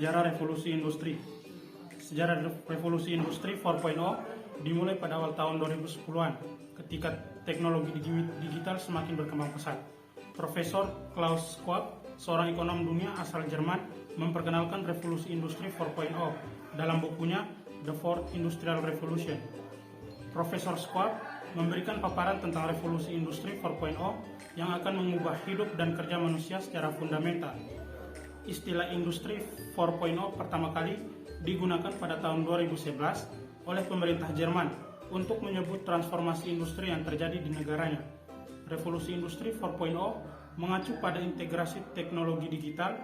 Sejarah revolusi industri. Sejarah revolusi industri 4.0 dimulai pada awal tahun 2010-an ketika teknologi digital semakin berkembang pesat. Profesor Klaus Schwab, seorang ekonom dunia asal Jerman, memperkenalkan revolusi industri 4.0 dalam bukunya The Fourth Industrial Revolution. Profesor Schwab memberikan paparan tentang revolusi industri 4.0 yang akan mengubah hidup dan kerja manusia secara fundamental. Istilah industri 4.0 pertama kali digunakan pada tahun 2011 oleh pemerintah Jerman untuk menyebut transformasi industri yang terjadi di negaranya. Revolusi industri 4.0 mengacu pada integrasi teknologi digital,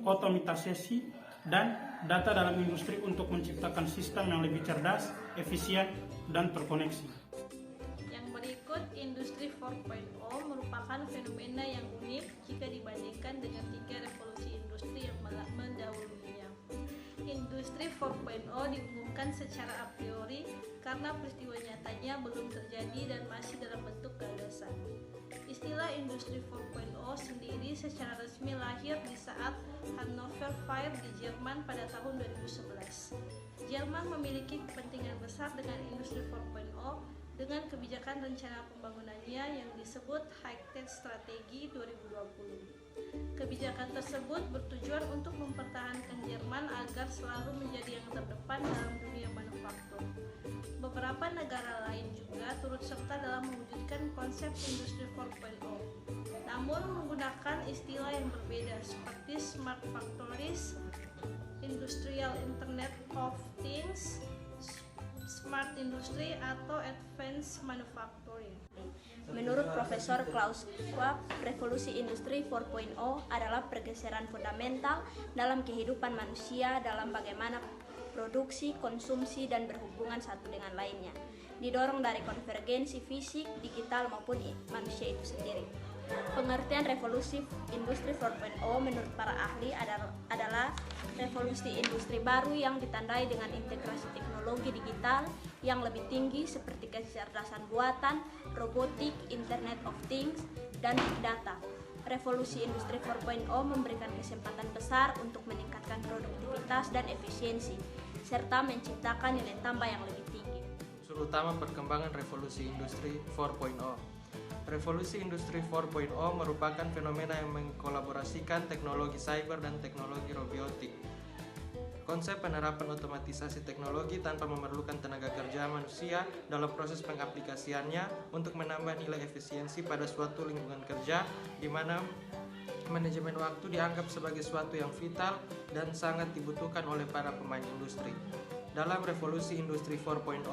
otomatisasi, dan data dalam industri untuk menciptakan sistem yang lebih cerdas, efisien, dan terkoneksi. Yang berikut, industri 4.0 merupakan fenomena yang unik jika dibandingkan dengan 3 revolusi industri yang mendahulunya. Industri 4.0 diumumkan secara a priori karena peristiwa nyatanya belum terjadi dan masih dalam bentuk gagasan. Istilah industri 4.0 sendiri secara resmi lahir di saat Hannover Fair di Jerman pada tahun 2011. Jerman memiliki kepentingan besar dengan industri 4.0 dengan kebijakan rencana pembangunannya yang disebut High-Tech Strategi 2020. Kebijakan tersebut bertujuan untuk mempertahankan Jerman agar selalu menjadi yang terdepan dalam dunia manufaktur. Beberapa negara lain juga turut serta dalam mewujudkan konsep industri 4.0, namun menggunakan istilah yang berbeda seperti smart factories, industrial internet of things, smart industry, atau advanced manufacturing. Menurut Profesor Klaus Schwab, revolusi industri 4.0 adalah pergeseran fundamental dalam kehidupan manusia dalam bagaimana produksi, konsumsi, dan berhubungan satu dengan lainnya, didorong dari konvergensi fisik, digital, maupun manusia itu sendiri. Pengertian revolusi industri 4.0 menurut para ahli adalah revolusi industri baru yang ditandai dengan integrasi teknologi digital yang lebih tinggi seperti kecerdasan buatan, robotik, Internet of Things, dan Big Data. Revolusi industri 4.0 memberikan kesempatan besar untuk meningkatkan produktivitas dan efisiensi, serta menciptakan nilai tambah yang lebih tinggi. Unsur utama perkembangan revolusi industri 4.0. Revolusi industri 4.0 merupakan fenomena yang mengkolaborasikan teknologi cyber dan teknologi robotik. Konsep penerapan otomatisasi teknologi tanpa memerlukan tenaga kerja manusia dalam proses pengaplikasiannya untuk menambah nilai efisiensi pada suatu lingkungan kerja di mana manajemen waktu dianggap sebagai suatu yang vital dan sangat dibutuhkan oleh para pemain industri. Dalam revolusi industri 4.0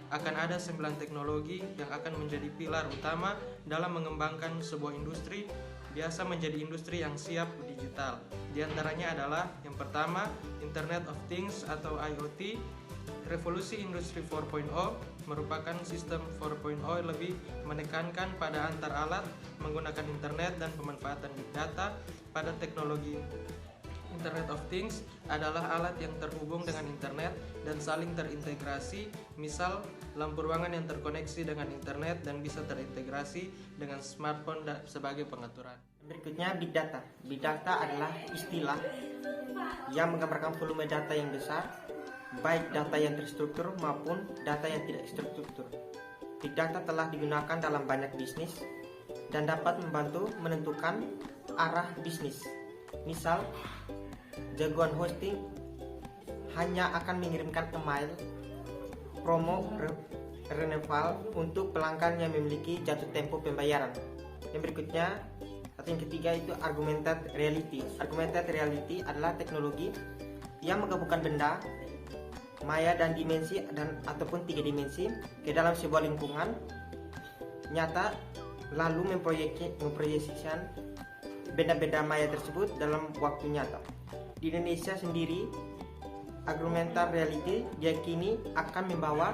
akan ada 9 teknologi yang akan menjadi pilar utama dalam mengembangkan sebuah industri, biasa menjadi industri yang siap digital. Di antaranya adalah yang pertama, Internet of Things atau IoT. Revolusi industri 4.0 merupakan sistem 4.0 lebih menekankan pada antar alat menggunakan internet dan pemanfaatan big data. Pada teknologi Internet of Things adalah alat yang terhubung dengan internet dan saling terintegrasi, misal lampu ruangan yang terkoneksi dengan internet dan bisa terintegrasi dengan smartphone sebagai pengaturan. Berikutnya Big Data. Big Data adalah istilah yang menggambarkan volume data yang besar, baik data yang terstruktur maupun data yang tidak terstruktur. Big Data telah digunakan dalam banyak bisnis dan dapat membantu menentukan arah bisnis. Misal, jagoan hosting hanya akan mengirimkan email promo renewal untuk pelanggan yang memiliki jatuh tempo pembayaran. Yang berikutnya, atau yang ketiga itu augmented reality. Augmented reality adalah teknologi yang menggabungkan benda, maya dan dimensi ataupun 3 dimensi ke dalam sebuah lingkungan nyata, lalu memproyeksikan benda-benda maya tersebut dalam waktu nyata. Di Indonesia sendiri, augmented reality diyakini akan membawa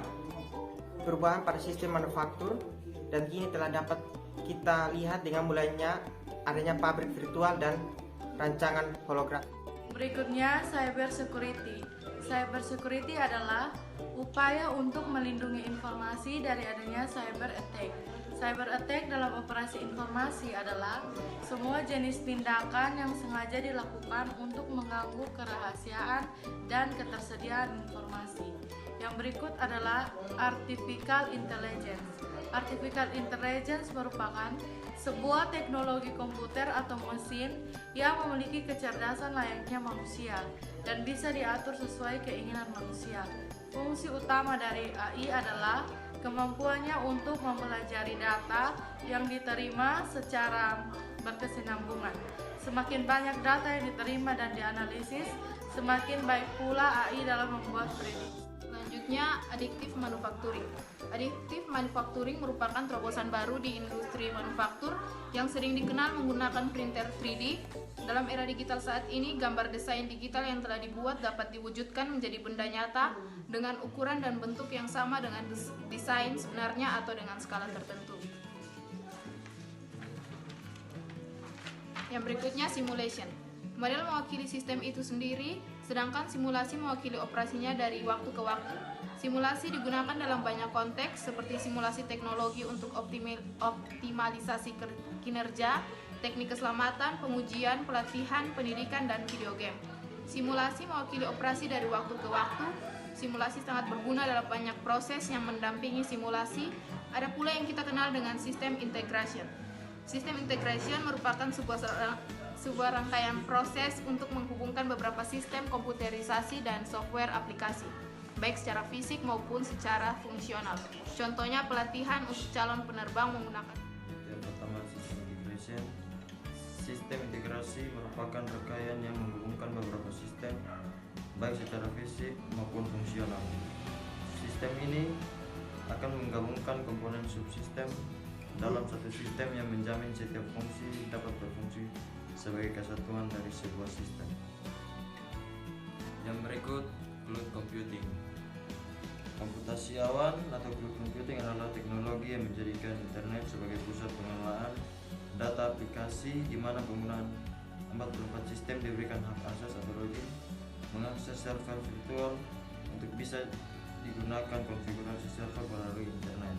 perubahan pada sistem manufaktur, dan kini telah dapat kita lihat dengan mulainya adanya pabrik virtual dan rancangan hologram. Berikutnya, cyber security. Cyber security adalah upaya untuk melindungi informasi dari adanya cyber attack. Cyber attack dalam operasi informasi adalah semua jenis tindakan yang sengaja dilakukan untuk mengganggu kerahasiaan dan ketersediaan informasi. Yang berikut adalah artificial intelligence. Artificial intelligence merupakan sebuah teknologi komputer atau mesin yang memiliki kecerdasan layaknya manusia dan bisa diatur sesuai keinginan manusia. Fungsi utama dari AI adalah kemampuannya untuk mempelajari data yang diterima secara berkesinambungan. Semakin banyak data yang diterima dan dianalisis, semakin baik pula AI dalam membuat prediksi. Selanjutnya, additive manufacturing. Additive manufacturing merupakan terobosan baru di industri manufaktur yang sering dikenal menggunakan printer 3D. Dalam era digital saat ini, gambar desain digital yang telah dibuat dapat diwujudkan menjadi benda nyata dengan ukuran dan bentuk yang sama dengan desain sebenarnya atau dengan skala tertentu. Yang berikutnya, simulation. Model mewakili sistem itu sendiri, sedangkan simulasi mewakili operasinya dari waktu ke waktu. Simulasi digunakan dalam banyak konteks seperti simulasi teknologi untuk optimalisasi kinerja, teknik keselamatan, pengujian, pelatihan, pendidikan, dan video game. Simulasi mewakili operasi dari waktu ke waktu. Simulasi sangat berguna dalam banyak proses yang mendampingi simulasi. Ada pula yang kita kenal dengan sistem integration. Sistem integration merupakan sebuah rangkaian proses untuk menghubungkan beberapa sistem komputerisasi dan software aplikasi, baik secara fisik maupun secara fungsional. Contohnya pelatihan untuk calon penerbang menggunakan. Yang pertama, sistem integration. Sistem integrasi merupakan rangkaian yang menghubungkan beberapa sistem, baik secara fisik maupun fungsional. Sistem ini akan menggabungkan komponen subsistem dalam satu sistem yang menjamin setiap fungsi dapat berfungsi sebagai kesatuan dari sebuah sistem. Yang berikut, cloud computing. Komputasi awan atau cloud computing adalah teknologi yang menjadikan internet sebagai pusat pengelolaan data aplikasi di mana penggunaan 44 sistem diberikan hak asas atau login mengakses server virtual untuk bisa digunakan konfigurasi server melalui internet,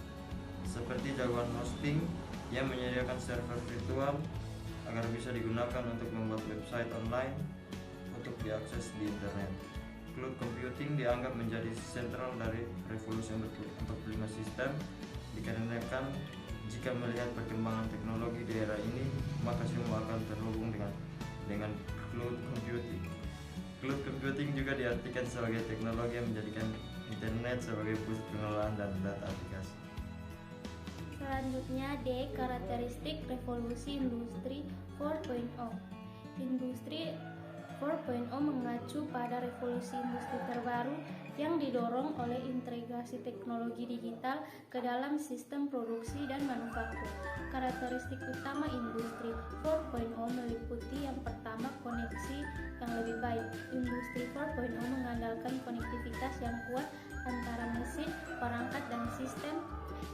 seperti jagoan hosting yang menyediakan server virtual agar bisa digunakan untuk membuat website online untuk diakses di internet. Cloud computing dianggap menjadi sentral dari revolusi 45 sistem dikarenakan jika melihat perkembangan teknologi di era ini, maka semua akan terhubung dengan cloud computing. Cloud computing juga diartikan sebagai teknologi yang menjadikan internet sebagai pusat pengelolaan dan data aplikasi. Selanjutnya D. Karakteristik revolusi industri 4.0. Industri 4.0 mengacu pada revolusi industri terbaru yang didorong oleh integrasi teknologi digital ke dalam sistem produksi dan manufaktur. Karakteristik utama industri 4.0 meliputi yang pertama, koneksi yang lebih baik. Industri 4.0 mengandalkan konektivitas yang kuat antara mesin, perangkat, dan sistem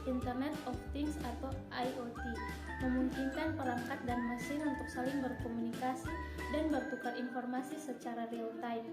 Internet of Things atau IoT, memungkinkan perangkat dan mesin untuk saling berkomunikasi dan bertukar informasi secara real time.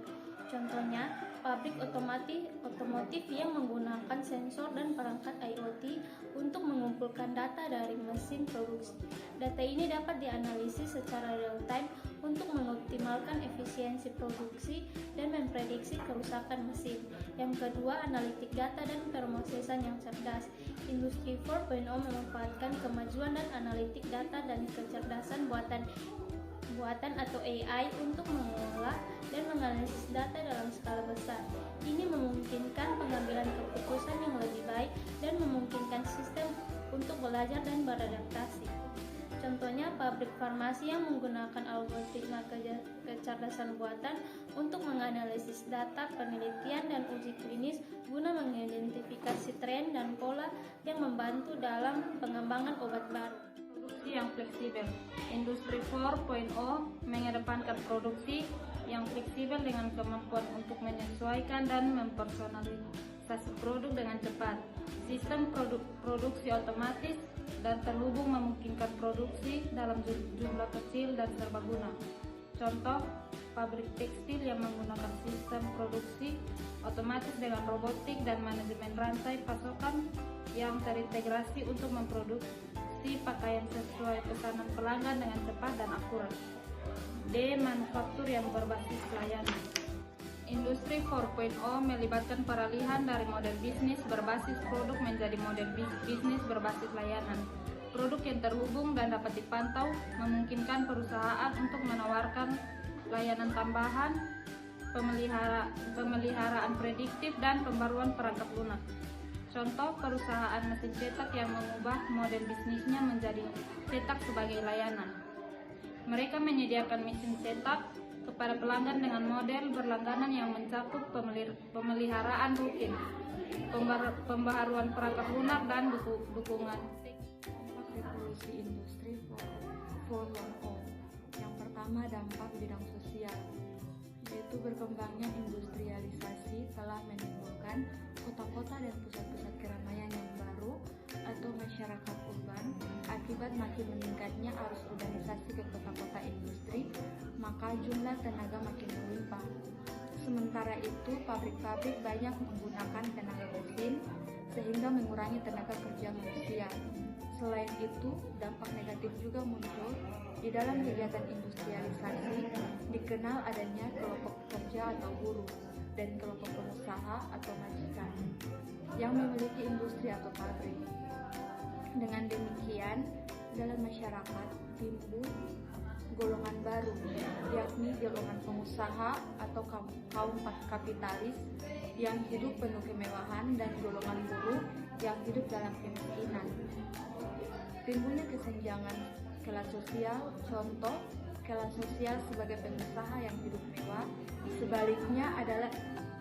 Contohnya, pabrik otomotif yang menggunakan sensor dan perangkat IoT untuk mengumpulkan data dari mesin produksi. Data ini dapat dianalisis secara real time untuk mengoptimalkan efisiensi produksi dan memprediksi kerusakan mesin. Yang kedua, analitik data dan pemrosesan yang cerdas. Industri 4.0 memanfaatkan kemajuan dan analitik data dan kecerdasan buatan atau AI untuk mengolah dan menganalisis data dalam skala besar. Ini memungkinkan pengambilan keputusan yang lebih baik dan memungkinkan sistem untuk belajar dan beradaptasi. Contohnya, pabrik farmasi yang menggunakan algoritma kecerdasan buatan untuk menganalisis data penelitian dan uji klinis guna mengidentifikasi tren dan pola yang membantu dalam pengembangan obat baru. Produksi yang fleksibel. Industri 4.0 mengedepankan produksi yang fleksibel dengan kemampuan untuk menyesuaikan dan mempersonalisasi produk dengan cepat. Sistem produksi otomatis dan terhubung memungkinkan produksi dalam jumlah kecil dan serbaguna. Contoh, pabrik tekstil yang menggunakan sistem produksi otomatis dengan robotik dan manajemen rantai pasokan yang terintegrasi untuk memproduksi pakaian sesuai pesanan pelanggan dengan cepat dan akurat. D. Manufaktur yang berbasis layanan. Industri 4.0 melibatkan peralihan dari model bisnis berbasis produk menjadi model bisnis berbasis layanan. Produk yang terhubung dan dapat dipantau memungkinkan perusahaan untuk menawarkan layanan tambahan, pemeliharaan prediktif, dan pembaruan perangkat lunak. Contoh, perusahaan mesin cetak yang mengubah model bisnisnya menjadi cetak sebagai layanan. Mereka menyediakan mesin cetak kepada pelanggan dengan model berlangganan yang mencakup pemeliharaan rutin, pembaharuan perangkat lunak, dan dukungan. Revolusi industri 4.0. Yang pertama, dampak bidang sosial, yaitu berkembangnya industrialisasi telah menimbulkan kota-kota dan pusat-pusat keramaian yang baru atau masyarakat urban. Akibat makin meningkatnya arus urbanisasi ke kota-kota industri, maka jumlah tenaga makin melimpah. Sementara itu, pabrik-pabrik banyak menggunakan tenaga mesin sehingga mengurangi tenaga kerja manusia. Selain itu, dampak negatif juga muncul di dalam kegiatan industrialisasi, dikenal adanya kelompok pekerja atau buruh dan kelompok pengusaha atau majikan yang memiliki industri atau pabrik. Dengan demikian, dalam masyarakat timbul golongan baru, yakni golongan pengusaha atau kaum kapitalis yang hidup penuh kemewahan dan golongan buruh yang hidup dalam kemiskinan. Timbulnya kesenjangan kelas sosial, contoh kelas sosial sebagai pengusaha yang hidup mewah. Sebaliknya adalah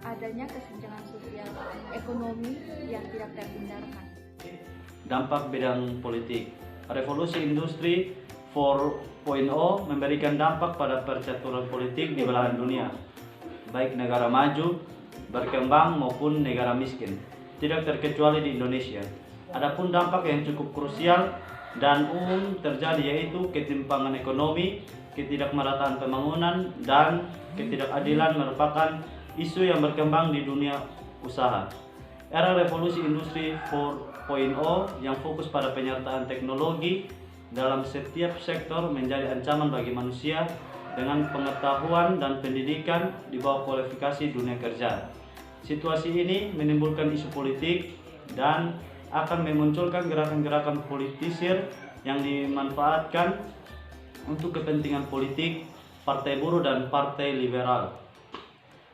adanya kesenjangan sosial ekonomi yang tidak terhindarkan. Dampak bidang politik. Revolusi industri 4.0 memberikan dampak pada percaturan politik di belahan dunia, baik negara maju, berkembang maupun negara miskin, tidak terkecuali di Indonesia. Adapun dampak yang cukup krusial dan umum terjadi yaitu ketimpangan ekonomi, ketidakmerataan pembangunan, dan ketidakadilan merupakan isu yang berkembang di dunia usaha. Era revolusi industri 4.0 yang fokus pada penyertaan teknologi dalam setiap sektor menjadi ancaman bagi manusia dengan pengetahuan dan pendidikan di bawah kualifikasi dunia kerja. Situasi ini menimbulkan isu politik dan akan memunculkan gerakan-gerakan politisir yang dimanfaatkan untuk kepentingan politik partai buruh dan partai liberal.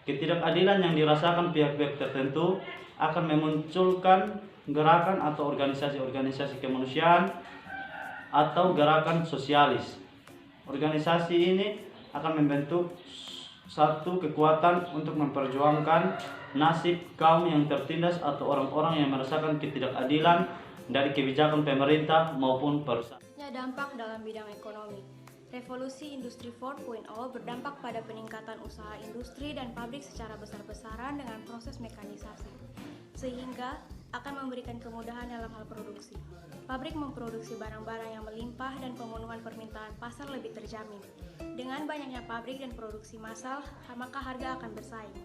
Ketidakadilan yang dirasakan pihak-pihak tertentu akan memunculkan gerakan atau organisasi-organisasi kemanusiaan atau gerakan sosialis. Organisasi ini akan membentuk satu kekuatan untuk memperjuangkan nasib kaum yang tertindas atau orang-orang yang merasakan ketidakadilan dari kebijakan pemerintah maupun perusahaan. Dampak dalam bidang ekonomi. Revolusi industri 4.0 berdampak pada peningkatan usaha industri dan pabrik secara besar-besaran dengan proses mekanisasi, sehingga akan memberikan kemudahan dalam hal produksi. Pabrik memproduksi barang-barang yang melimpah dan pemenuhan permintaan pasar lebih terjamin. Dengan banyaknya pabrik dan produksi massal, maka harga akan bersaing.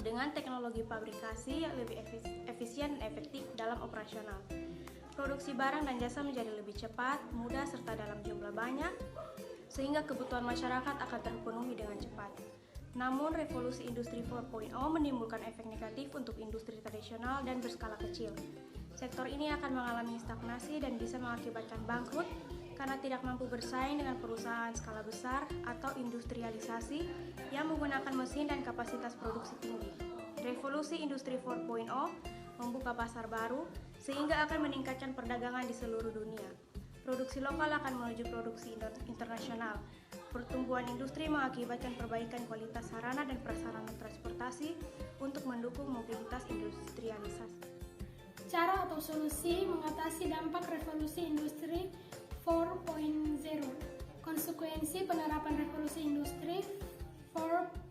Dengan teknologi fabrikasi yang lebih efisien dan efektif dalam operasional, produksi barang dan jasa menjadi lebih cepat, mudah, serta dalam jumlah banyak, sehingga kebutuhan masyarakat akan terpenuhi dengan cepat. Namun, revolusi industri 4.0 menimbulkan efek negatif untuk industri tradisional dan berskala kecil. Sektor ini akan mengalami stagnasi dan bisa mengakibatkan bangkrut karena tidak mampu bersaing dengan perusahaan skala besar atau industrialisasi yang menggunakan mesin dan kapasitas produksi tinggi. Revolusi industri 4.0 membuka pasar baru sehingga akan meningkatkan perdagangan di seluruh dunia. Produksi lokal akan menuju produksi internasional. Pertumbuhan industri mengakibatkan perbaikan kualitas sarana dan prasarana transportasi untuk mendukung mobilitas industrialisasi. Cara atau solusi mengatasi dampak revolusi industri 4.0. Konsekuensi penerapan revolusi industri 4.0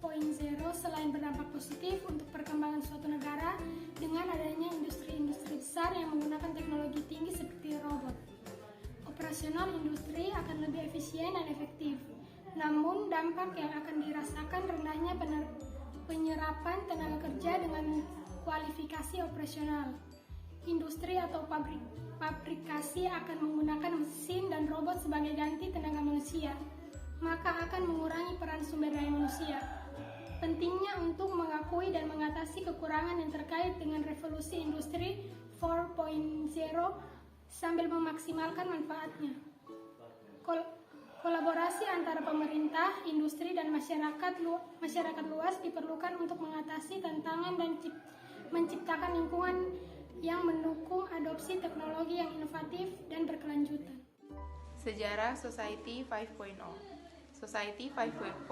selain berdampak positif untuk perkembangan suatu negara dengan adanya industri-industri besar yang menggunakan teknologi tinggi seperti robot. Operasional industri akan lebih efisien dan efektif. Namun, dampak yang akan dirasakan rendahnya penyerapan tenaga kerja dengan kualifikasi operasional. Industri atau pabrikasi akan menggunakan mesin dan robot sebagai ganti tenaga manusia, maka akan mengurangi peran sumber daya manusia. Pentingnya untuk mengakui dan mengatasi kekurangan yang terkait dengan revolusi industri 4.0 sambil memaksimalkan manfaatnya. Kolaborasi antara pemerintah, industri, dan masyarakat luas diperlukan untuk mengatasi tantangan dan menciptakan lingkungan yang mendukung adopsi teknologi yang inovatif dan berkelanjutan. Sejarah Society 5.0. Society 5.0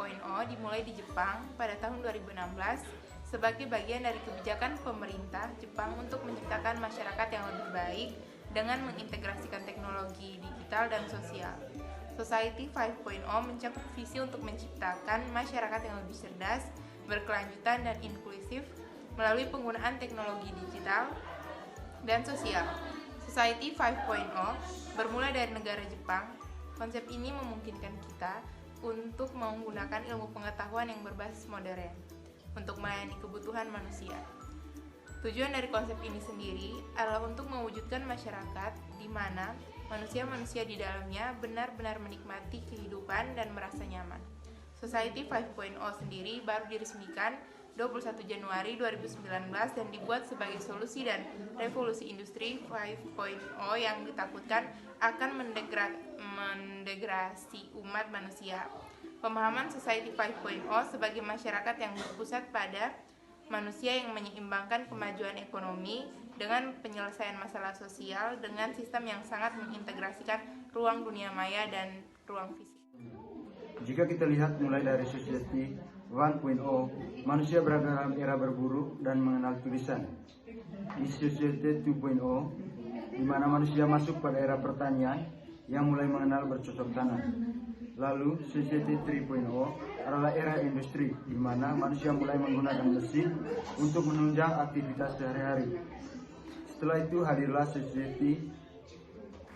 dimulai di Jepang pada tahun 2016 sebagai bagian dari kebijakan pemerintah Jepang untuk menciptakan masyarakat yang lebih baik dengan mengintegrasikan teknologi digital dan sosial. Society 5.0 mencakup visi untuk menciptakan masyarakat yang lebih cerdas, berkelanjutan, dan inklusif melalui penggunaan teknologi digital dan sosial. Society 5.0 bermula dari negara Jepang. Konsep ini memungkinkan kita untuk menggunakan ilmu pengetahuan yang berbasis modern untuk melayani kebutuhan manusia. Tujuan dari konsep ini sendiri adalah untuk mewujudkan masyarakat di mana manusia-manusia di dalamnya benar-benar menikmati kehidupan dan merasa nyaman. Society 5.0 sendiri baru diresmikan 21 Januari 2019 dan dibuat sebagai solusi dan revolusi industri 5.0 yang ditakutkan akan mendegrasi umat manusia. Pemahaman Society 5.0 sebagai masyarakat yang berpusat pada manusia yang menyeimbangkan kemajuan ekonomi dengan penyelesaian masalah sosial dengan sistem yang sangat mengintegrasikan ruang dunia maya dan ruang fisik. Jika kita lihat mulai dari Society 1.0, manusia berada dalam era berburu dan mengenal tulisan. Di Society 2.0, di mana manusia masuk pada era pertanian yang mulai mengenal bercocok tanam. Lalu Society 3.0 adalah era industri, di mana manusia mulai menggunakan mesin untuk menunjang aktivitas sehari-hari. Setelah itu hadirlah Society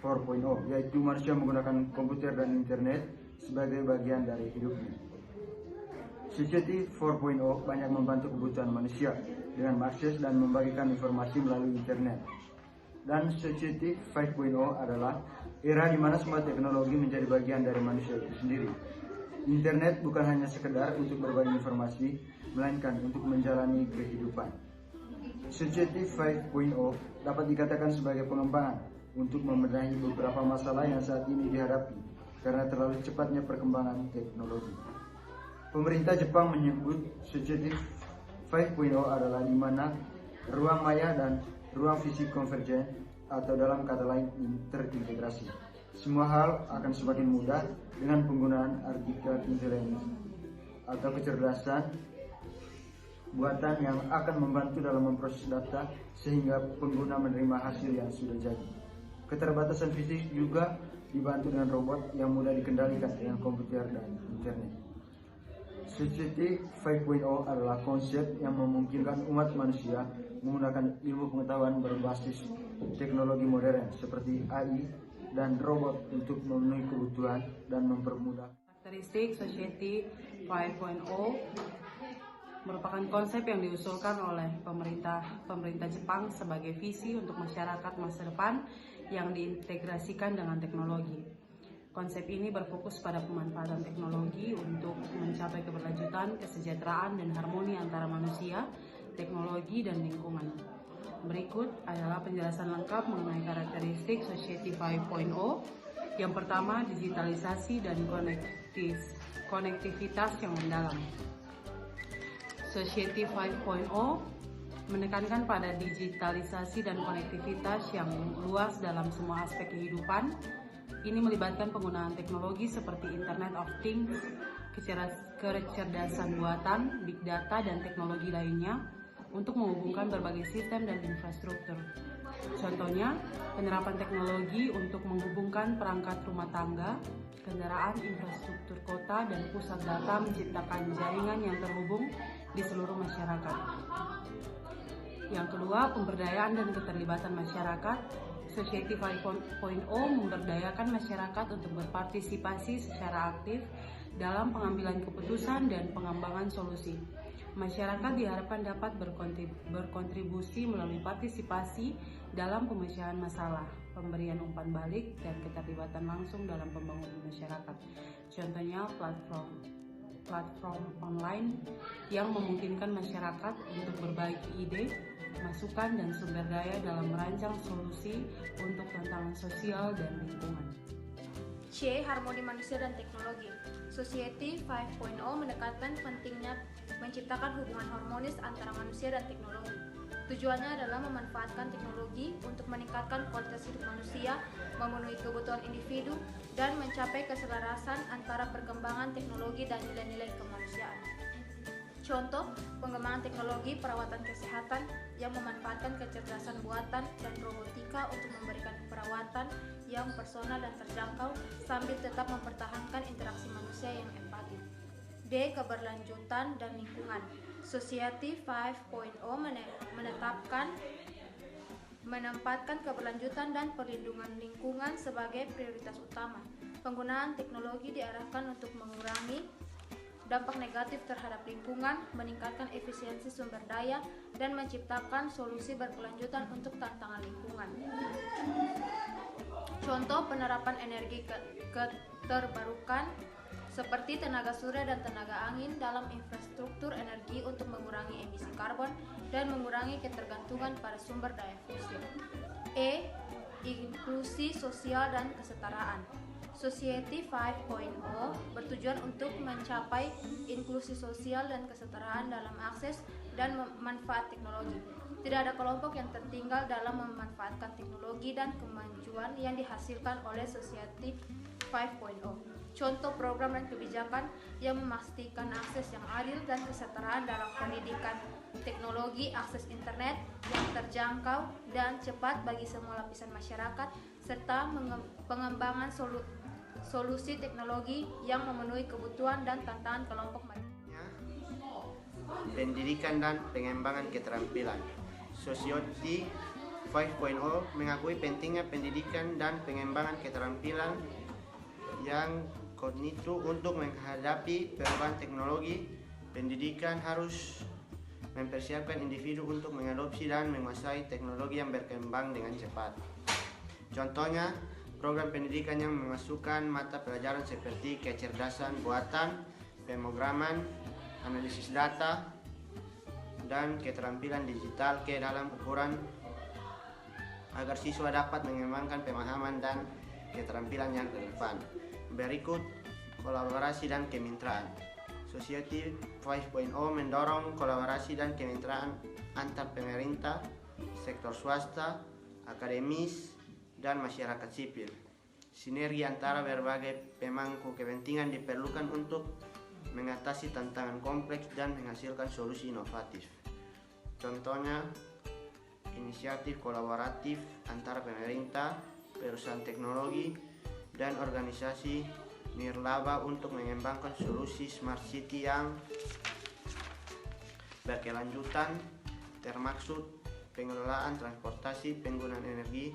4.0, yaitu manusia menggunakan komputer dan internet sebagai bagian dari hidupnya. Society 4.0 banyak membantu kebutuhan manusia dengan mengakses dan membagikan informasi melalui internet. Dan Society 5.0 adalah era di mana semua teknologi menjadi bagian dari manusia itu sendiri. Internet bukan hanya sekedar untuk berbagi informasi, melainkan untuk menjalani kehidupan. Society 5.0 dapat dikatakan sebagai pengembangan untuk membenahi beberapa masalah yang saat ini dihadapi karena terlalu cepatnya perkembangan teknologi. Pemerintah Jepang menyebut Society 5.0 adalah di mana ruang maya dan ruang fisik konvergen atau dalam kata lain terintegrasi. Semua hal akan semakin mudah dengan penggunaan artificial intelligence atau kecerdasan buatan yang akan membantu dalam memproses data sehingga pengguna menerima hasil yang sudah jadi. Keterbatasan fisik juga dibantu dengan robot yang mudah dikendalikan dengan komputer dan internet. Society 5.0 adalah konsep yang memungkinkan umat manusia menggunakan ilmu pengetahuan berbasis teknologi modern seperti AI dan robot untuk memenuhi kebutuhan dan mempermudah. Karakteristik Society 5.0 merupakan konsep yang diusulkan oleh pemerintah Jepang sebagai visi untuk masyarakat masa depan yang diintegrasikan dengan teknologi. Konsep ini berfokus pada pemanfaatan teknologi untuk mencapai keberlanjutan, kesejahteraan, dan harmoni antara manusia, teknologi, dan lingkungan. Berikut adalah penjelasan lengkap mengenai karakteristik Society 5.0. Yang pertama, digitalisasi dan konektivitas yang mendalam. Society 5.0 menekankan pada digitalisasi dan konektivitas yang luas dalam semua aspek kehidupan. Ini melibatkan penggunaan teknologi seperti Internet of Things, kecerdasan buatan, big data, dan teknologi lainnya untuk menghubungkan berbagai sistem dan infrastruktur. Contohnya, penerapan teknologi untuk menghubungkan perangkat rumah tangga, kendaraan, infrastruktur kota, dan pusat data menciptakan jaringan yang terhubung di seluruh masyarakat. Yang kedua, pemberdayaan dan keterlibatan masyarakat. Society 5.0 memberdayakan masyarakat untuk berpartisipasi secara aktif dalam pengambilan keputusan dan pengembangan solusi. Masyarakat diharapkan dapat berkontribusi melalui partisipasi dalam pemecahan masalah, pemberian umpan balik, dan keterlibatan langsung dalam pembangunan masyarakat. Contohnya platform online yang memungkinkan masyarakat untuk berbagi ide, masukan, dan sumber daya dalam merancang solusi untuk tantangan sosial dan lingkungan. C. Harmoni manusia dan teknologi. Society 5.0 menekankan pentingnya menciptakan hubungan harmonis antara manusia dan teknologi. Tujuannya adalah memanfaatkan teknologi untuk meningkatkan kualitas hidup manusia, memenuhi kebutuhan individu, dan mencapai keselarasan antara perkembangan teknologi dan nilai-nilai kemanusiaan. Contoh, pengembangan teknologi perawatan kesehatan yang memanfaatkan kecerdasan buatan dan robotika untuk memberikan perawatan yang personal dan terjangkau sambil tetap mempertahankan interaksi manusia yang empatik. D. Keberlanjutan dan lingkungan. Society 5.0 menempatkan keberlanjutan dan perlindungan lingkungan sebagai prioritas utama. Penggunaan teknologi diarahkan untuk mengurangi dampak negatif terhadap lingkungan, meningkatkan efisiensi sumber daya, dan menciptakan solusi berkelanjutan untuk tantangan lingkungan. Contoh penerapan energi terbarukan seperti tenaga surya dan tenaga angin dalam infrastruktur energi untuk mengurangi emisi karbon dan mengurangi ketergantungan pada sumber daya fosil. E. Inklusi sosial dan kesetaraan. Society 5.0 bertujuan untuk mencapai inklusi sosial dan kesetaraan dalam akses dan manfaat teknologi. Tidak ada kelompok yang tertinggal dalam memanfaatkan teknologi dan kemajuan yang dihasilkan oleh Society 5.0. Contoh program dan kebijakan yang memastikan akses yang adil dan kesetaraan dalam pendidikan, teknologi, akses internet yang terjangkau dan cepat bagi semua lapisan masyarakat, serta pengembangan solusi teknologi yang memenuhi kebutuhan dan tantangan kelompok masyarakat. Pendidikan dan pengembangan keterampilan. Society 5.0 mengakui pentingnya pendidikan dan pengembangan keterampilan yang kognitif untuk menghadapi perubahan teknologi. Pendidikan harus mempersiapkan individu untuk mengadopsi dan menguasai teknologi yang berkembang dengan cepat. Contohnya, program pendidikan yang memasukkan mata pelajaran seperti kecerdasan buatan, pemrograman, analisis data, dan keterampilan digital ke dalam ukuran agar siswa dapat mengembangkan pemahaman dan keterampilan yang relevan. Berikut kolaborasi dan kemitraan. Society 5.0 mendorong kolaborasi dan kemitraan antar pemerintah, sektor swasta, akademis, dan masyarakat sipil. Sinergi antara berbagai pemangku kepentingan diperlukan untuk mengatasi tantangan kompleks dan menghasilkan solusi inovatif. Contohnya, inisiatif kolaboratif antara pemerintah, perusahaan teknologi, dan organisasi nirlaba untuk mengembangkan solusi smart city yang berkelanjutan, termaksud pengelolaan transportasi, penggunaan energi,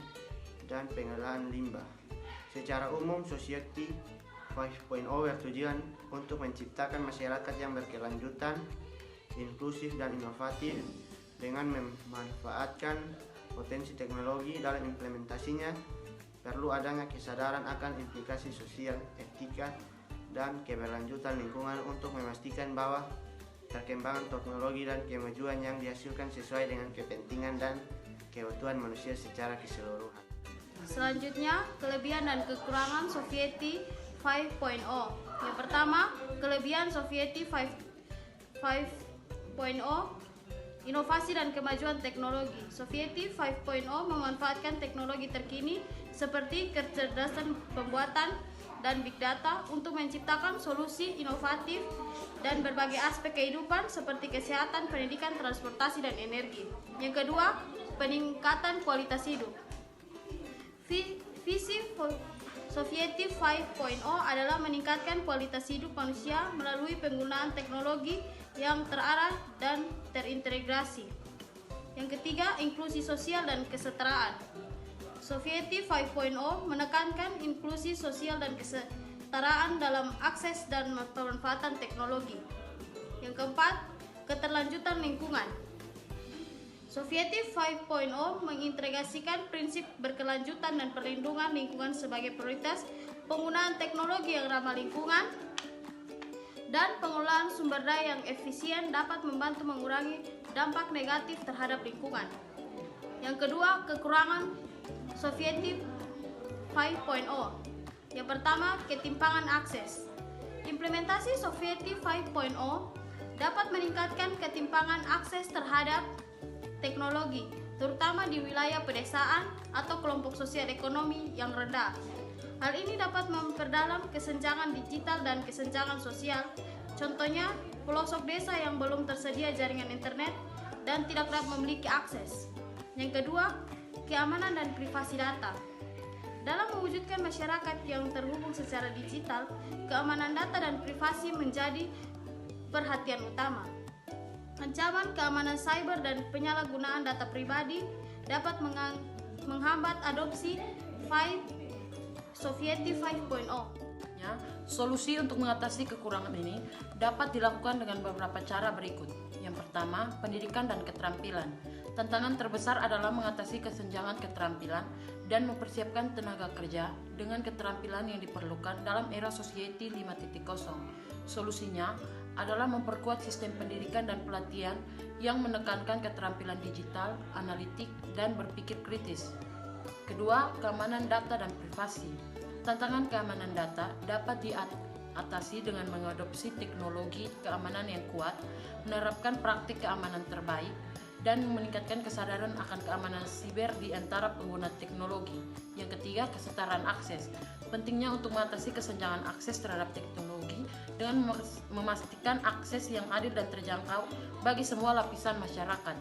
dan pengelolaan limbah. Secara umum, Society 5.0 bertujuan untuk menciptakan masyarakat yang berkelanjutan, inklusif, dan inovatif dengan memanfaatkan potensi teknologi. Dalam implementasinya perlu adanya kesadaran akan implikasi sosial, etika, dan keberlanjutan lingkungan untuk memastikan bahwa perkembangan teknologi dan kemajuan yang dihasilkan sesuai dengan kepentingan dan kebutuhan manusia secara keseluruhan. Selanjutnya, kelebihan dan kekurangan Society 5.0. Yang pertama, kelebihan Society 5.0, inovasi dan kemajuan teknologi. Society 5.0 memanfaatkan teknologi terkini seperti kecerdasan pembuatan dan big data untuk menciptakan solusi inovatif dan berbagai aspek kehidupan seperti kesehatan, pendidikan, transportasi, dan energi. Yang kedua, peningkatan kualitas hidup. Visi Society 5.0 adalah meningkatkan kualitas hidup manusia melalui penggunaan teknologi yang terarah dan terintegrasi. Yang ketiga, inklusi sosial dan kesetaraan. Society 5.0 menekankan inklusi sosial dan kesetaraan dalam akses dan pemanfaatan teknologi. Yang keempat, keterlanjutan lingkungan. Society 5.0 mengintegrasikan prinsip berkelanjutan dan perlindungan lingkungan sebagai prioritas, penggunaan teknologi yang ramah lingkungan, dan pengelolaan sumber daya yang efisien dapat membantu mengurangi dampak negatif terhadap lingkungan. Yang kedua, kekurangan Society 5.0. Yang pertama, ketimpangan akses. Implementasi Society 5.0 dapat meningkatkan ketimpangan akses terhadap teknologi, terutama di wilayah pedesaan atau kelompok sosial ekonomi yang rendah. Hal ini dapat memperdalam kesenjangan digital dan kesenjangan sosial. Contohnya, pelosok desa yang belum tersedia jaringan internet dan tidak dapat memiliki akses. Yang kedua, keamanan dan privasi data. Dalam mewujudkan masyarakat yang terhubung secara digital, keamanan data dan privasi menjadi perhatian utama. Ancaman keamanan cyber dan penyalahgunaan data pribadi dapat menghambat adopsi Society 5.0. Solusi untuk mengatasi kekurangan ini dapat dilakukan dengan beberapa cara berikut. Yang pertama, pendidikan dan keterampilan. Tantangan terbesar adalah mengatasi kesenjangan keterampilan dan mempersiapkan tenaga kerja dengan keterampilan yang diperlukan dalam era Society 5.0. Solusinya adalah memperkuat sistem pendidikan dan pelatihan yang menekankan keterampilan digital, analitik, dan berpikir kritis. Kedua, keamanan data dan privasi. Tantangan keamanan data dapat diatasi dengan mengadopsi teknologi keamanan yang kuat, menerapkan praktik keamanan terbaik, dan meningkatkan kesadaran akan keamanan siber di antara pengguna teknologi. Yang ketiga, kesetaraan akses. Pentingnya untuk mengatasi kesenjangan akses terhadap teknologi dengan memastikan akses yang adil dan terjangkau bagi semua lapisan masyarakat.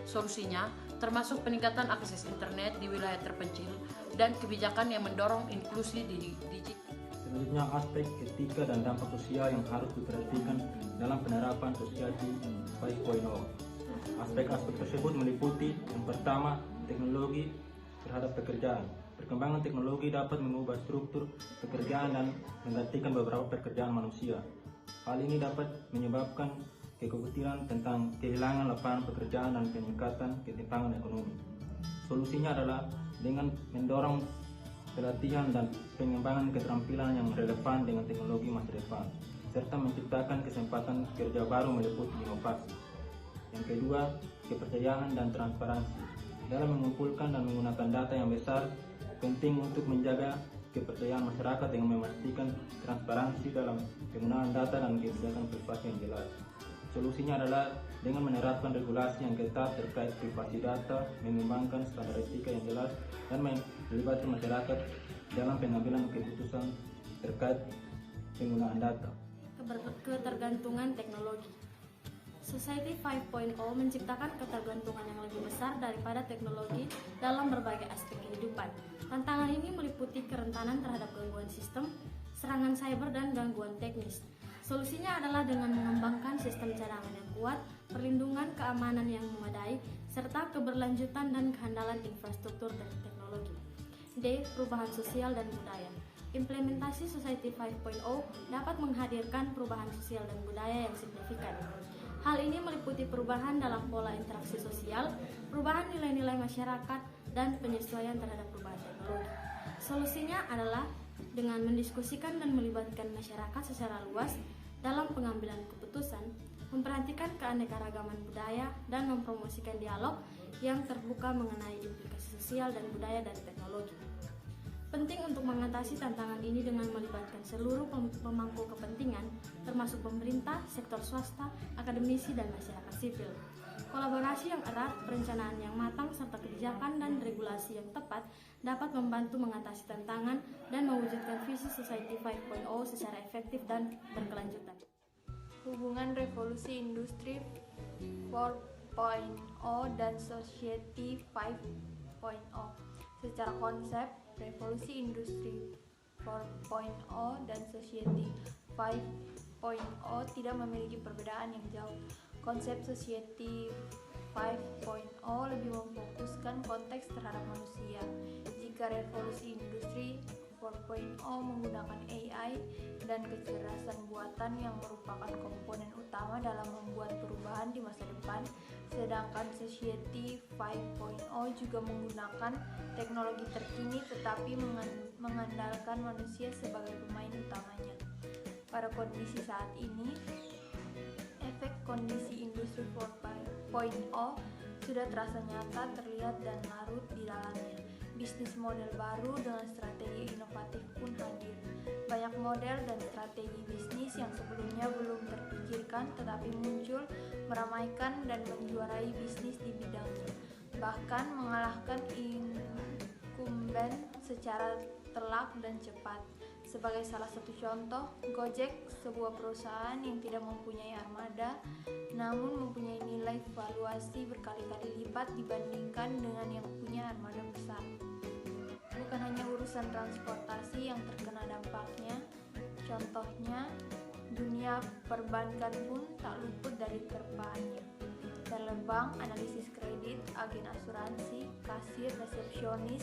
Solusinya termasuk peningkatan akses internet di wilayah terpencil dan kebijakan yang mendorong inklusi di digital. Selanjutnya, aspek etika dan dampak sosial yang harus diperhatikan dalam penerapan Society 5.0. Aspek-aspek tersebut meliputi yang pertama, teknologi terhadap pekerjaan. Perkembangan teknologi dapat mengubah struktur pekerjaan dan menggantikan beberapa pekerjaan manusia. Hal ini dapat menyebabkan kekhawatiran tentang kehilangan lapangan pekerjaan dan peningkatan ketimpangan ekonomi. Solusinya adalah dengan mendorong pelatihan dan pengembangan keterampilan yang relevan dengan teknologi masa depan, serta menciptakan kesempatan kerja baru meliputi inovasi. Yang kedua, kepercayaan dan transparansi. Dalam mengumpulkan dan menggunakan data yang besar, penting untuk menjaga kepercayaan masyarakat dengan memastikan transparansi dalam penggunaan data dan kebijakan privasi yang jelas. Solusinya adalah dengan menerapkan regulasi yang ketat terkait privasi data, mengembangkan standar etika yang jelas, dan melibatkan masyarakat dalam pengambilan keputusan terkait penggunaan data. Ketergantungan teknologi. Society 5.0 menciptakan ketergantungan yang lebih besar daripada teknologi dalam berbagai aspek kehidupan. Tantangan ini meliputi kerentanan terhadap gangguan sistem, serangan cyber, dan gangguan teknis. Solusinya adalah dengan mengembangkan sistem cadangan yang kuat, perlindungan keamanan yang memadai, serta keberlanjutan dan kehandalan infrastruktur dan teknologi. D. Perubahan sosial dan budaya. Implementasi Society 5.0 dapat menghadirkan perubahan sosial dan budaya yang signifikan. Hal ini meliputi perubahan dalam pola interaksi sosial, perubahan nilai-nilai masyarakat, dan penyesuaian terhadap perubahan teknologi. Solusinya adalah dengan mendiskusikan dan melibatkan masyarakat secara luas dalam pengambilan keputusan, memperhatikan keanekaragaman budaya, dan mempromosikan dialog yang terbuka mengenai implikasi sosial dan budaya dari teknologi. Penting untuk mengatasi tantangan ini dengan melibatkan seluruh pemangku kepentingan, termasuk pemerintah, sektor swasta, akademisi, dan masyarakat sipil. Kolaborasi yang erat, perencanaan yang matang, serta kebijakan dan regulasi yang tepat dapat membantu mengatasi tantangan dan mewujudkan visi Society 5.0 secara efektif dan berkelanjutan. Hubungan revolusi industri 4.0 dan Society 5.0. Secara konsep, revolusi industri 4.0 dan Society 5.0 tidak memiliki perbedaan yang jauh. Konsep Society 5.0 lebih memfokuskan konteks terhadap manusia. Jika revolusi industri 4.0 menggunakan AI dan kecerdasan buatan yang merupakan komponen utama dalam membuat perubahan di masa depan, sedangkan Society 5.0 juga menggunakan teknologi terkini tetapi mengandalkan manusia sebagai pemain utamanya. Pada kondisi saat ini, efek kondisi industri 4.0 sudah terasa nyata, terlihat dan larut di dalamnya. Bisnis model baru dengan strategi inovatif pun hadir. Banyak model dan strategi bisnis yang sebelumnya belum terpikirkan tetapi muncul, meramaikan dan menjuarai bisnis di bidangnya, bahkan mengalahkan incumbent secara telak dan cepat. Sebagai salah satu contoh, Gojek, sebuah perusahaan yang tidak mempunyai armada namun mempunyai nilai valuasi berkali-kali lipat dibandingkan dengan yang punya armada besar. Bukan hanya urusan transportasi yang terkena dampaknya, contohnya dunia perbankan pun tak luput dari terpaannya. Teller bank, analisis kredit, agen asuransi, kasir, resepsionis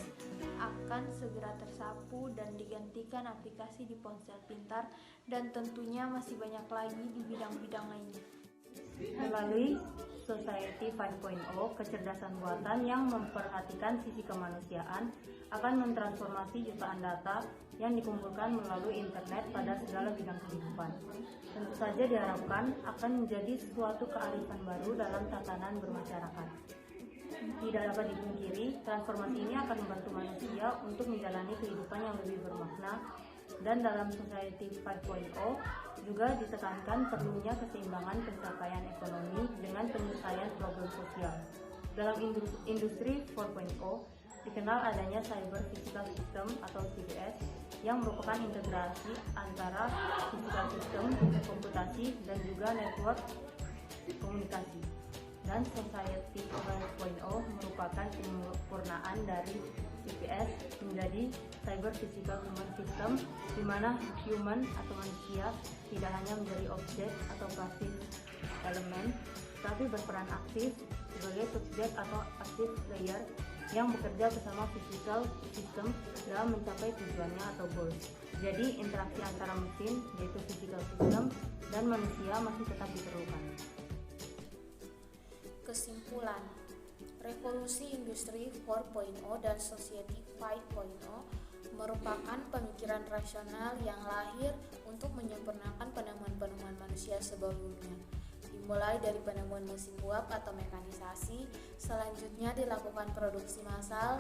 akan segera tersapu dan digantikan aplikasi di ponsel pintar, dan tentunya masih banyak lagi di bidang-bidang lainnya. Melalui Society 5.0, kecerdasan buatan yang memperhatikan sisi kemanusiaan akan mentransformasi jutaan data yang dikumpulkan melalui internet pada segala bidang kehidupan. Tentu saja diharapkan akan menjadi suatu kearifan baru dalam tatanan bermasyarakat. Tidak dapat dipungkiri, transformasi ini akan membantu manusia untuk menjalani kehidupan yang lebih bermakna, dan dalam Society 5.0 juga ditekankan perlunya keseimbangan pencapaian ekonomi dengan penyelesaian problem sosial. Dalam industri 4.0 dikenal adanya Cyber Physical System atau CPS yang merupakan integrasi antara physical system, komputasi, dan juga network komunikasi. Dan Society 5.0 merupakan penyempurnaan dari CPS menjadi Cyber Physical Human System, di mana human atau manusia tidak hanya menjadi objek atau pasif elemen, tapi berperan aktif sebagai subjek atau active layer yang bekerja bersama physical system dalam mencapai tujuannya atau goals. Jadi interaksi antara mesin, yaitu physical system, dan manusia masih tetap diperlukan. Kesimpulan, revolusi industri 4.0 dan Society 5.0 merupakan pemikiran rasional yang lahir untuk menyempurnakan penemuan-penemuan manusia sebelumnya. Dimulai dari penemuan mesin uap atau mekanisasi, selanjutnya dilakukan produksi massal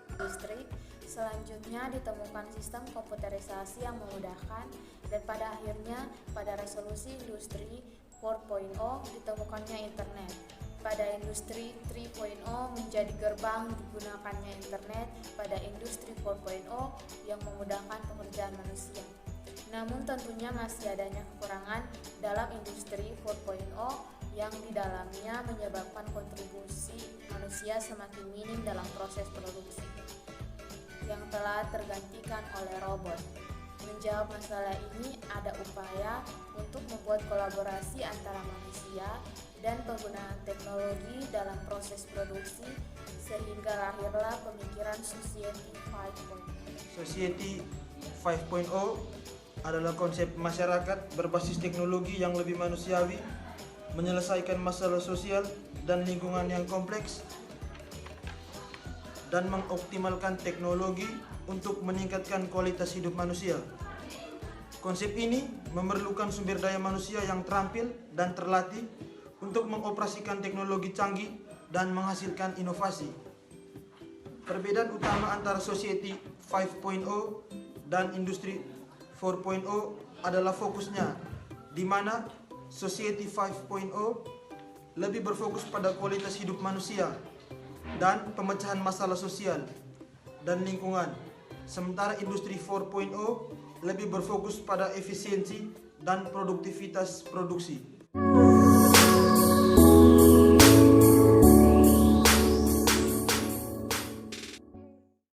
industri, selanjutnya ditemukan sistem komputerisasi yang memudahkan, dan pada akhirnya pada resolusi industri 4.0 ditemukannya internet. Pada industri 3.0 menjadi gerbang digunakannya internet pada industri 4.0 yang memudahkan pekerjaan manusia. Namun tentunya masih adanya kekurangan dalam industri 4.0 yang di dalamnya menyebabkan kontribusi manusia semakin minim dalam proses produksi yang telah tergantikan oleh robot. Menjawab masalah ini ada upaya untuk membuat kolaborasi antara manusia dan penggunaan teknologi dalam proses produksi sehingga lahirlah pemikiran Society 5.0. Society 5.0 adalah konsep masyarakat berbasis teknologi yang lebih manusiawi, menyelesaikan masalah sosial dan lingkungan yang kompleks, dan mengoptimalkan teknologi untuk meningkatkan kualitas hidup manusia. Konsep ini memerlukan sumber daya manusia yang terampil dan terlatih untuk mengoperasikan teknologi canggih dan menghasilkan inovasi. Perbedaan utama antara Society 5.0 dan Industri 4.0 adalah fokusnya, di mana Society 5.0 lebih berfokus pada kualitas hidup manusia dan pemecahan masalah sosial dan lingkungan, sementara Industri 4.0 lebih berfokus pada efisiensi dan produktivitas produksi.